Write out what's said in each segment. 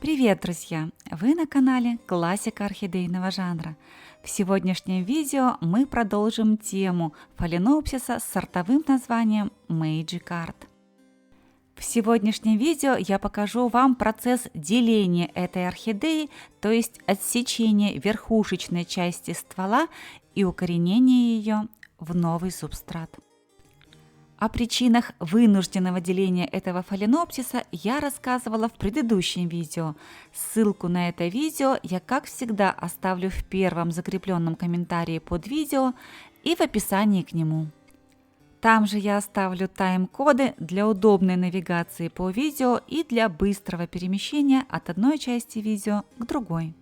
Привет, друзья! Вы на канале Классика орхидейного жанра. В сегодняшнем видео мы продолжим тему фаленопсиса с сортовым названием Magic Art. В сегодняшнем видео я покажу вам процесс деления этой орхидеи, то есть отсечения верхушечной части ствола и укоренения ее в новый субстрат. О причинах вынужденного деления этого фаленопсиса я рассказывала в предыдущем видео. Ссылку на это видео я, как всегда, оставлю в первом закрепленном комментарии под видео и в описании к нему. Там же я оставлю тайм-коды для удобной навигации по видео и для быстрого перемещения от одной части видео к другой.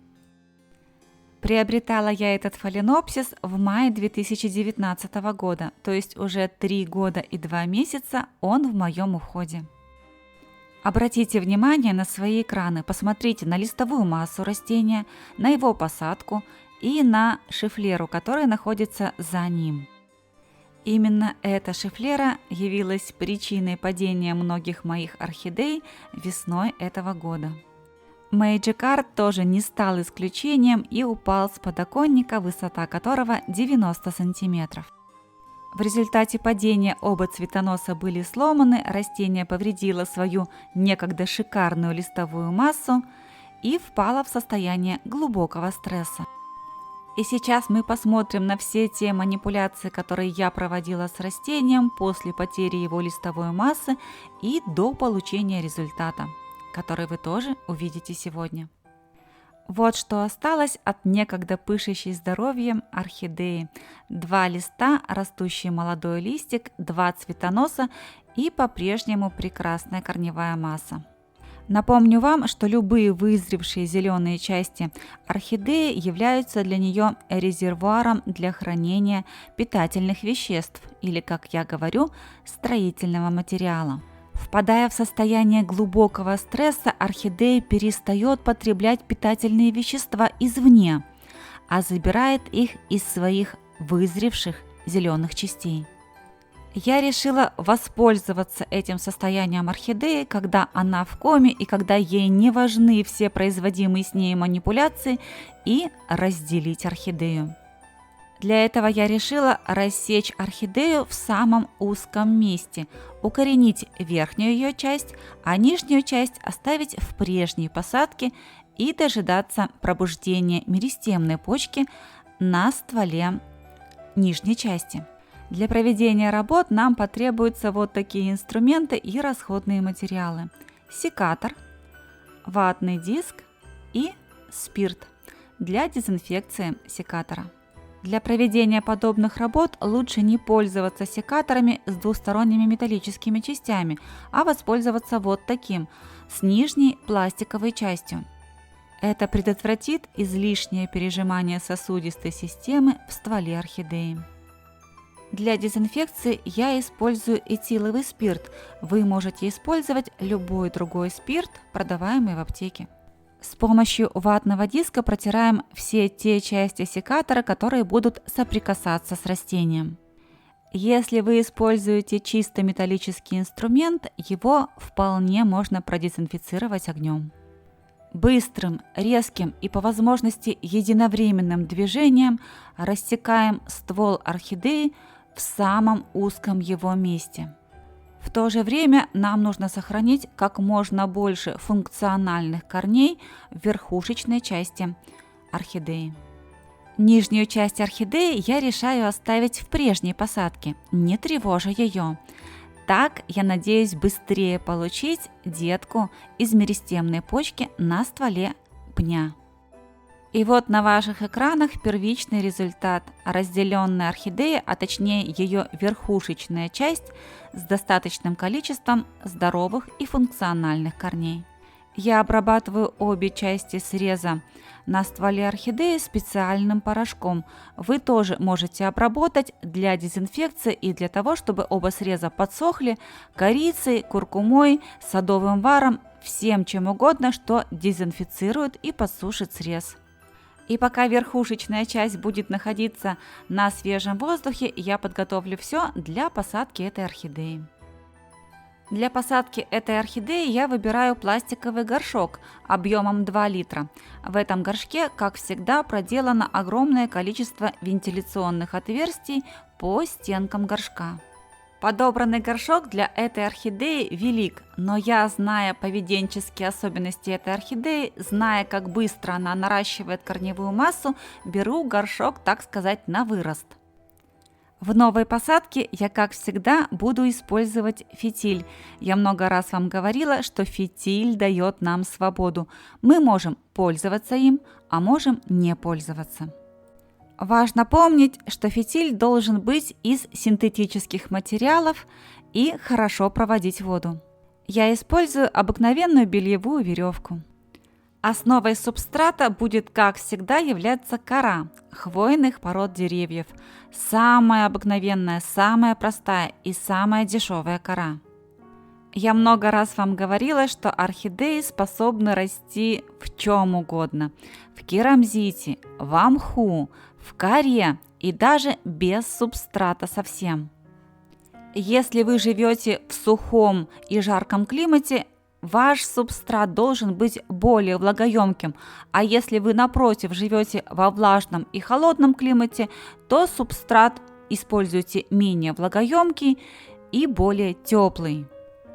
Приобретала я этот фаленопсис в мае 2019 года, то есть уже 3 года и 2 месяца он в моем уходе. Обратите внимание на свои экраны, посмотрите на листовую массу растения, на его посадку и на шифлеру, которая находится за ним. Именно эта шифлера явилась причиной падения многих моих орхидей весной этого года. Magic Art тоже не стал исключением и упал с подоконника, высота которого 90 см. В результате падения оба цветоноса были сломаны, растение повредило свою некогда шикарную листовую массу и впало в состояние глубокого стресса. И сейчас мы посмотрим на все те манипуляции, которые я проводила с растением после потери его листовой массы и до получения результата, который вы тоже увидите сегодня. Вот что осталось от некогда пышущей здоровьем орхидеи. 2 листа, растущий молодой листик, 2 цветоноса и по-прежнему прекрасная корневая масса. Напомню вам, что любые вызревшие зеленые части орхидеи являются для нее резервуаром для хранения питательных веществ или, как я говорю, строительного материала. Впадая в состояние глубокого стресса, орхидея перестает потреблять питательные вещества извне, а забирает их из своих вызревших зеленых частей. Я решила воспользоваться этим состоянием орхидеи, когда она в коме и когда ей не важны все производимые с ней манипуляции, и разделить орхидею. Для этого я решила рассечь орхидею в самом узком месте, укоренить верхнюю ее часть, а нижнюю часть оставить в прежней посадке и дожидаться пробуждения меристемной почки на стволе нижней части. Для проведения работ нам потребуются вот такие инструменты и расходные материалы: секатор, ватный диск и спирт для дезинфекции секатора. Для проведения подобных работ лучше не пользоваться секаторами с двусторонними металлическими частями, а воспользоваться вот таким, с нижней пластиковой частью. Это предотвратит излишнее пережимание сосудистой системы в стволе орхидеи. Для дезинфекции я использую этиловый спирт. Вы можете использовать любой другой спирт, продаваемый в аптеке. С помощью ватного диска протираем все те части секатора, которые будут соприкасаться с растением. Если вы используете чисто металлический инструмент, его вполне можно продезинфицировать огнем. Быстрым, резким и по возможности единовременным движением рассекаем ствол орхидеи в самом узком его месте. В то же время нам нужно сохранить как можно больше функциональных корней в верхушечной части орхидеи. Нижнюю часть орхидеи я решаю оставить в прежней посадке, не тревожа ее. Так я надеюсь быстрее получить детку из меристемной почки на стволе пня. И вот на ваших экранах первичный результат – разделенная орхидея, а точнее ее верхушечная часть с достаточным количеством здоровых и функциональных корней. Я обрабатываю обе части среза на стволе орхидеи специальным порошком. Вы тоже можете обработать для дезинфекции и для того, чтобы оба среза подсохли корицей, куркумой, садовым варом, всем чем угодно, что дезинфицирует и подсушит срез. И пока верхушечная часть будет находиться на свежем воздухе, я подготовлю все для посадки этой орхидеи. Для посадки этой орхидеи я выбираю пластиковый горшок объемом 2 литра. В этом горшке, как всегда, проделано огромное количество вентиляционных отверстий по стенкам горшка. Подобранный горшок для этой орхидеи велик, но я, зная поведенческие особенности этой орхидеи, зная, как быстро она наращивает корневую массу, беру горшок, так сказать, на вырост. В новой посадке я, как всегда, буду использовать фитиль. Я много раз вам говорила, что фитиль дает нам свободу. Мы можем пользоваться им, а можем не пользоваться. Важно помнить, что фитиль должен быть из синтетических материалов и хорошо проводить воду. Я использую обыкновенную бельевую веревку. Основой субстрата будет, как всегда, являться кора хвойных пород деревьев. Самая обыкновенная, самая простая и самая дешевая кора. Я много раз вам говорила, что орхидеи способны расти в чем угодно. В керамзите, в мху, в коре и даже без субстрата совсем. Если вы живете в сухом и жарком климате, ваш субстрат должен быть более влагоемким, а если вы, напротив, живете во влажном и холодном климате, то субстрат используйте менее влагоемкий и более теплый.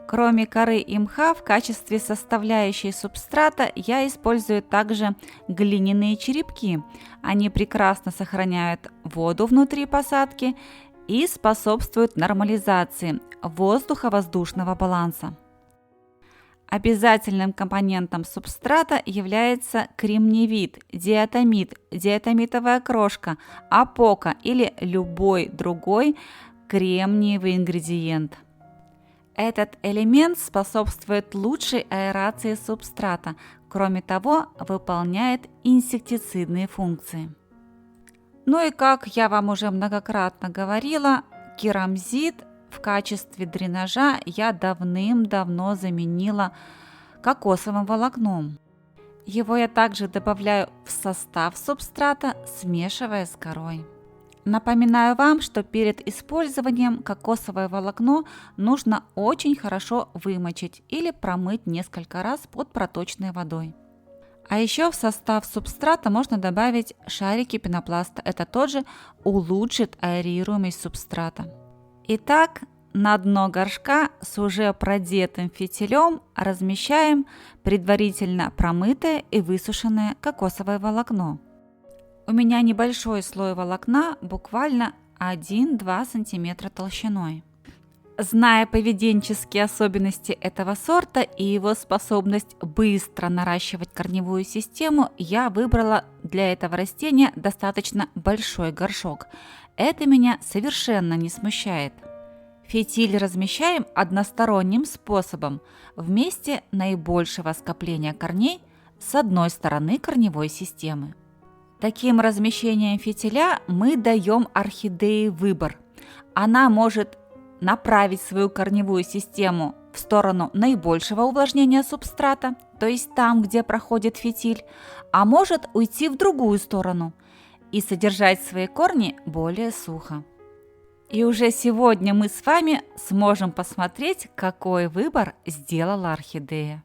Кроме коры и мха, в качестве составляющей субстрата я использую также глиняные черепки. Они прекрасно сохраняют воду внутри посадки и способствуют нормализации воздухо-воздушного баланса. Обязательным компонентом субстрата является кремниевит, диатомит, диатомитовая крошка, апока или любой другой кремниевый ингредиент. Этот элемент способствует лучшей аэрации субстрата, кроме того, выполняет инсектицидные функции. Ну и как я вам уже многократно говорила, керамзит в качестве дренажа я давным-давно заменила кокосовым волокном. Его я также добавляю в состав субстрата, смешивая с корой. Напоминаю вам, что перед использованием кокосовое волокно нужно очень хорошо вымочить или промыть несколько раз под проточной водой. А еще в состав субстрата можно добавить шарики пенопласта. Это тоже улучшит аэрируемость субстрата. Итак, на дно горшка с уже продетым фитилем размещаем предварительно промытое и высушенное кокосовое волокно. У меня небольшой слой волокна, буквально 1-2 см толщиной. Зная поведенческие особенности этого сорта и его способность быстро наращивать корневую систему, я выбрала для этого растения достаточно большой горшок. Это меня совершенно не смущает. Фитиль размещаем односторонним способом в месте наибольшего скопления корней с одной стороны корневой системы. Таким размещением фитиля мы даем орхидее выбор. Она может направить свою корневую систему в сторону наибольшего увлажнения субстрата, то есть там, где проходит фитиль, а может уйти в другую сторону и содержать свои корни более сухо. И уже сегодня мы с вами сможем посмотреть, какой выбор сделала орхидея.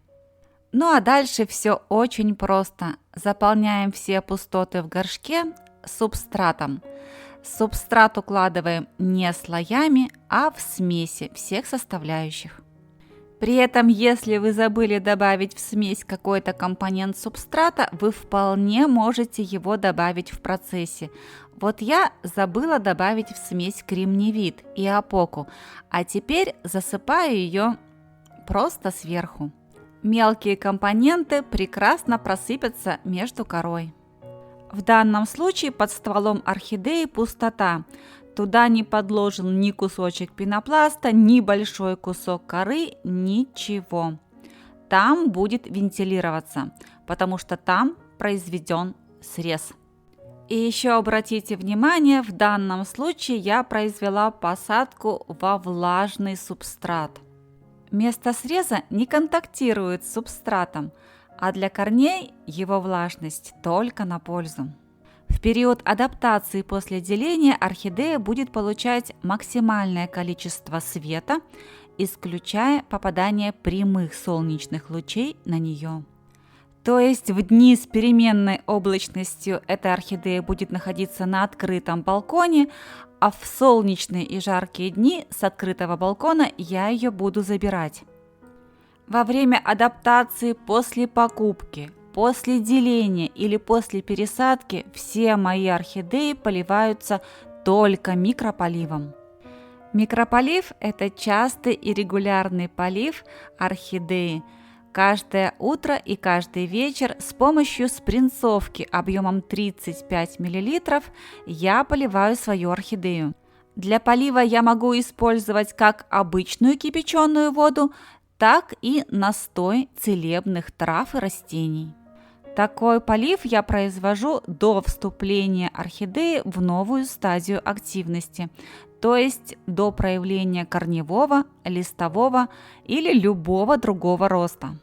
Ну а дальше все очень просто. Заполняем все пустоты в горшке субстратом. Субстрат укладываем не слоями, а в смеси всех составляющих. При этом, если вы забыли добавить в смесь какой-то компонент субстрата, вы вполне можете его добавить в процессе. Вот я забыла добавить в смесь кремниевит и апоку, а теперь засыпаю ее просто сверху. Мелкие компоненты прекрасно просыпятся между корой. В данном случае под стволом орхидеи пустота. Туда не подложен ни кусочек пенопласта, ни большой кусок коры, ничего. Там будет вентилироваться, потому что там произведен срез. И еще обратите внимание, в данном случае я произвела посадку во влажный субстрат. Место среза не контактирует с субстратом, а для корней его влажность только на пользу. В период адаптации после деления орхидея будет получать максимальное количество света исключая попадание прямых солнечных лучей на нее. То есть в дни с переменной облачностью эта орхидея будет находиться на открытом балконе, а в солнечные и жаркие дни с открытого балкона я ее буду забирать. Во время адаптации, после покупки, после деления или после пересадки все мои орхидеи поливаются только микрополивом. Микрополив – это частый и регулярный полив орхидеи каждое утро и каждый вечер с помощью спринцовки объемом 35 мл я поливаю свою орхидею. Для полива я могу использовать как обычную кипяченую воду, так и настой целебных трав и растений. Такой полив я произвожу до вступления орхидеи в новую стадию активности, то есть до проявления корневого, листового или любого другого роста.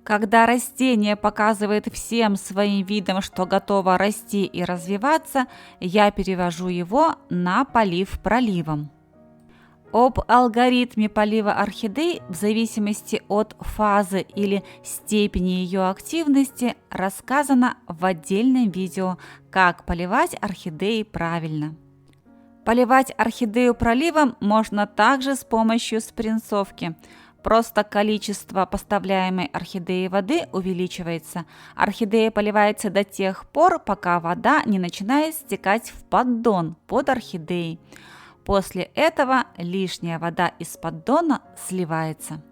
Когда растение показывает всем своим видом, что готово расти и развиваться, я перевожу его на полив проливом. Об алгоритме полива орхидей в зависимости от фазы или степени ее активности рассказано в отдельном видео «Как поливать орхидеи правильно». Поливать орхидею проливом можно также с помощью спринцовки. Просто количество поставляемой орхидеи воды увеличивается. Орхидея поливается до тех пор, пока вода не начинает стекать в поддон под орхидеей. После этого лишняя вода из поддона сливается.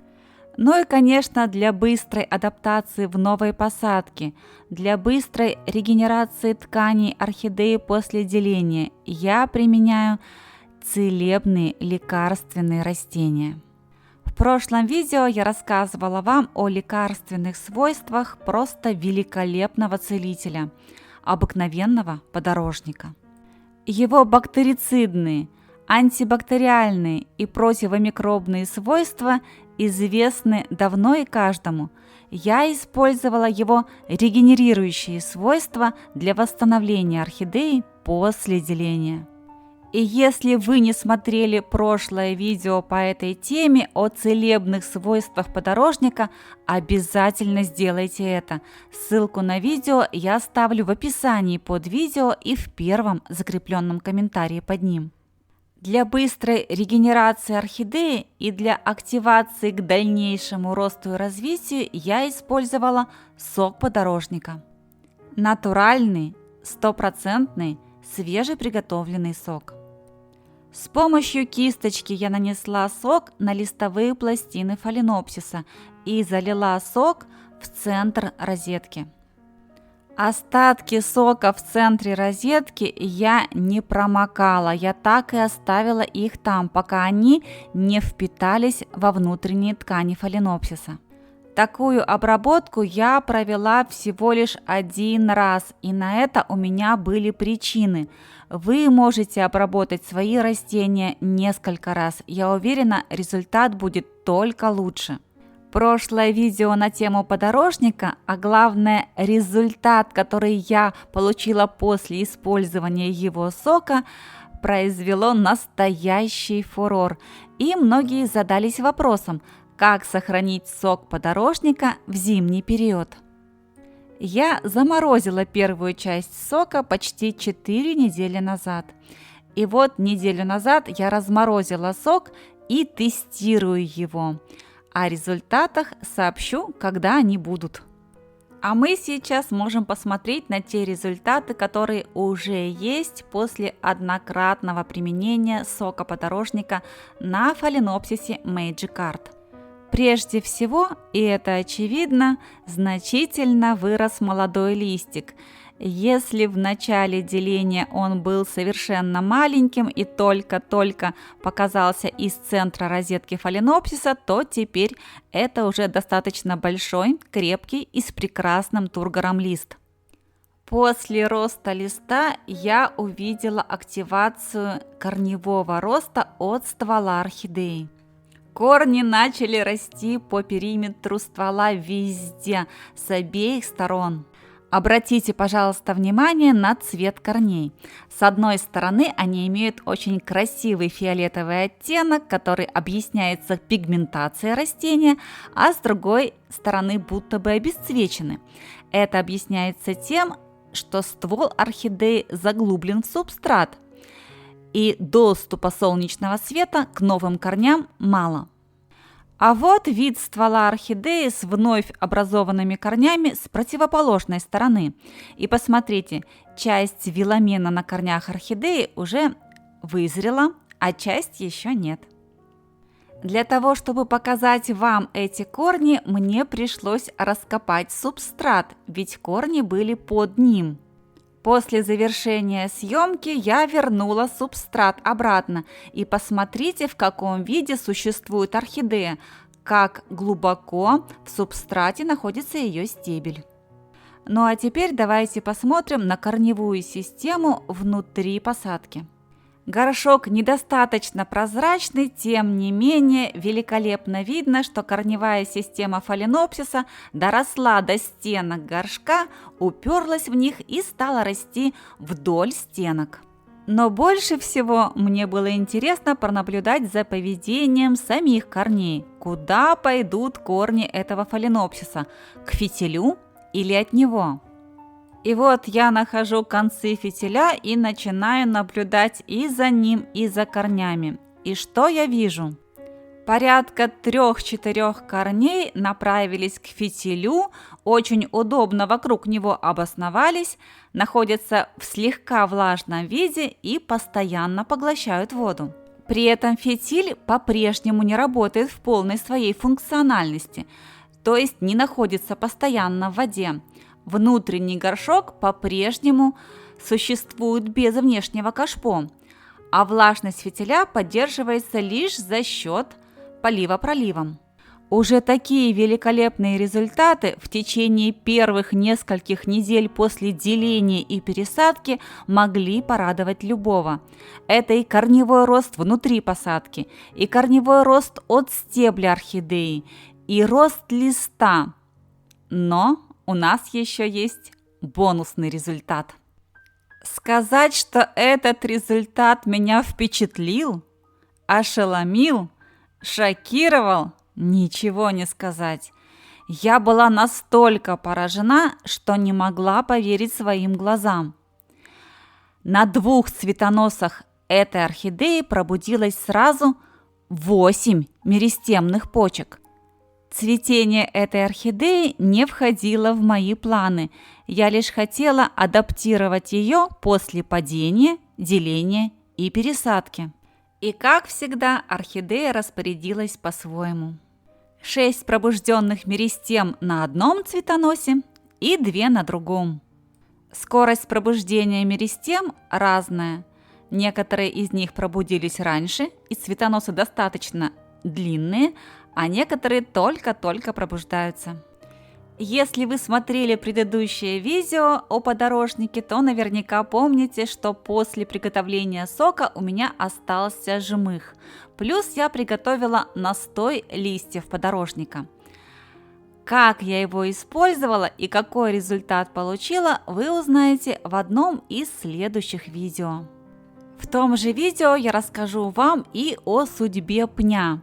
Ну и, конечно, для быстрой адаптации в новой посадке, для быстрой регенерации тканей орхидеи после деления я применяю целебные лекарственные растения. В прошлом видео я рассказывала вам о лекарственных свойствах просто великолепного целителя, обыкновенного подорожника. Его бактерицидные, антибактериальные и противомикробные свойства известны давно и каждому. Я использовала его регенерирующие свойства для восстановления орхидеи после деления. И если вы не смотрели прошлое видео по этой теме о целебных свойствах подорожника, обязательно сделайте это. Ссылку на видео я оставлю в описании под видео и в первом закрепленном комментарии под ним. Для быстрой регенерации орхидеи и для активации к дальнейшему росту и развитию я использовала сок подорожника. Натуральный, стопроцентный, свежеприготовленный сок. С помощью кисточки я нанесла сок на листовые пластины фаленопсиса и залила сок в центр розетки. Остатки сока в центре розетки я не промокала, я так и оставила их там, пока они не впитались во внутренние ткани фаленопсиса. Такую обработку я провела всего лишь один раз, и на это у меня были причины. Вы можете обработать свои растения несколько раз, я уверена, результат будет только лучше. Прошлое видео на тему подорожника, а главное результат, который я получила после использования его сока, произвело настоящий фурор. И многие задались вопросом, как сохранить сок подорожника в зимний период. Я заморозила первую часть сока почти 4 недели назад. И вот неделю назад я разморозила сок и тестирую его. О результатах сообщу, когда они будут. А мы сейчас можем посмотреть на те результаты, которые уже есть после однократного применения сока подорожника на фаленопсисе Magic Art. Прежде всего, и это очевидно, значительно вырос молодой листик. Если в начале деления он был совершенно маленьким и только-только показался из центра розетки фаленопсиса, то теперь это уже достаточно большой, крепкий и с прекрасным тургором лист. После роста листа я увидела активацию корневого роста от ствола орхидеи. Корни начали расти по периметру ствола везде, с обеих сторон. Обратите, пожалуйста, внимание на цвет корней. С одной стороны, они имеют очень красивый фиолетовый оттенок, который объясняется пигментацией растения, а с другой стороны будто бы обесцвечены. Это объясняется тем, что ствол орхидеи заглублен в субстрат, и доступа солнечного света к новым корням мало. А вот вид ствола орхидеи с вновь образованными корнями с противоположной стороны. И посмотрите, часть виломена на корнях орхидеи уже вызрела, а часть еще нет. Для того, чтобы показать вам эти корни, мне пришлось раскопать субстрат, ведь корни были под ним. После завершения съемки я вернула субстрат обратно, и посмотрите, в каком виде существует орхидея, как глубоко в субстрате находится ее стебель. Ну а теперь давайте посмотрим на корневую систему внутри посадки. Горшок недостаточно прозрачный, тем не менее великолепно видно, что корневая система фаленопсиса доросла до стенок горшка, уперлась в них и стала расти вдоль стенок. Но больше всего мне было интересно пронаблюдать за поведением самих корней. Куда пойдут корни этого фаленопсиса? К фитилю или от него? И вот я нахожу концы фитиля и начинаю наблюдать и за ним, и за корнями. И что я вижу? Порядка 3-4 корней направились к фитилю, очень удобно вокруг него обосновались, находятся в слегка влажном виде и постоянно поглощают воду. При этом фитиль по-прежнему не работает в полной своей функциональности, то есть не находится постоянно в воде. Внутренний горшок по-прежнему существует без внешнего кашпо, а влажность фитиля поддерживается лишь за счет полива проливом. Уже такие великолепные результаты в течение первых нескольких недель после деления и пересадки могли порадовать любого. Это и корневой рост внутри посадки, и корневой рост от стебля орхидеи, и рост листа. Но у нас еще есть бонусный результат. Сказать, что этот результат меня впечатлил, ошеломил, шокировал, ничего не сказать. Я была настолько поражена, что не могла поверить своим глазам. На 2 цветоносах этой орхидеи пробудилось сразу 8 меристемных почек. Цветение этой орхидеи не входило в мои планы. Я лишь хотела адаптировать ее после падения, деления и пересадки. И как всегда, орхидея распорядилась по-своему. 6 пробужденных меристем на одном цветоносе и 2 на другом. Скорость пробуждения меристем разная. Некоторые из них пробудились раньше, и цветоносы достаточно длинные, а некоторые только-только пробуждаются. Если вы смотрели предыдущее видео о подорожнике, то наверняка помните, что после приготовления сока у меня остался жмых. Плюс я приготовила настой листьев подорожника. Как я его использовала и какой результат получила, вы узнаете в одном из следующих видео. В том же видео я расскажу вам и о судьбе пня.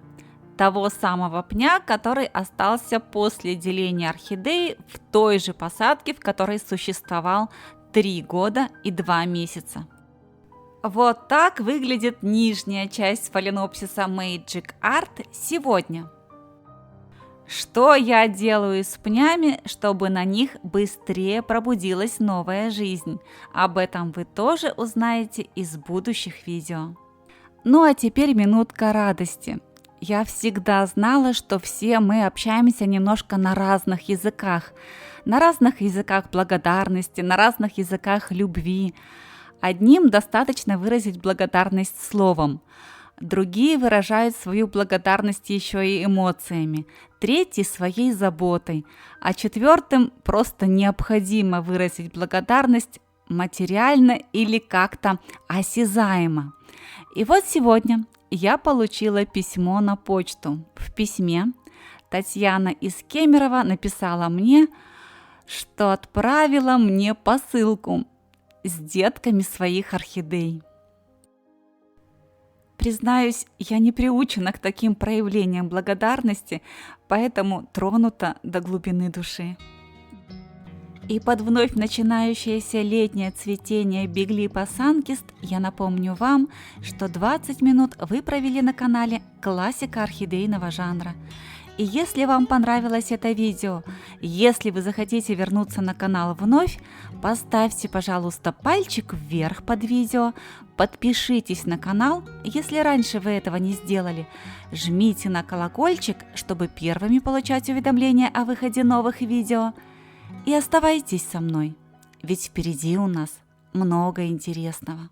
Того самого пня, который остался после деления орхидеи в той же посадке, в которой существовал 3 года и 2 месяца. Вот так выглядит нижняя часть фаленопсиса Magic Art сегодня. Что я делаю с пнями, чтобы на них быстрее пробудилась новая жизнь? Об этом вы тоже узнаете из будущих видео. Ну а теперь минутка радости. Я всегда знала, что все мы общаемся немножко на разных языках. На разных языках благодарности, на разных языках любви. Одним достаточно выразить благодарность словом. Другие выражают свою благодарность еще и эмоциями. Третьи – своей заботой. А четвертым просто необходимо выразить благодарность материально или как-то осязаемо. И вот сегодня я получила письмо на почту. В письме Татьяна из Кемерово написала мне, что отправила мне посылку с детками своих орхидей. Признаюсь, я не приучена к таким проявлениям благодарности, поэтому тронута до глубины души. И под вновь начинающееся летнее цветение Биглипа Санкист я напомню вам, что 20 минут вы провели на канале «Классика орхидейного жанра». И если вам понравилось это видео, если вы захотите вернуться на канал вновь, поставьте, пожалуйста, пальчик вверх под видео, подпишитесь на канал, если раньше вы этого не сделали, жмите на колокольчик, чтобы первыми получать уведомления о выходе новых видео. И оставайтесь со мной, ведь впереди у нас много интересного.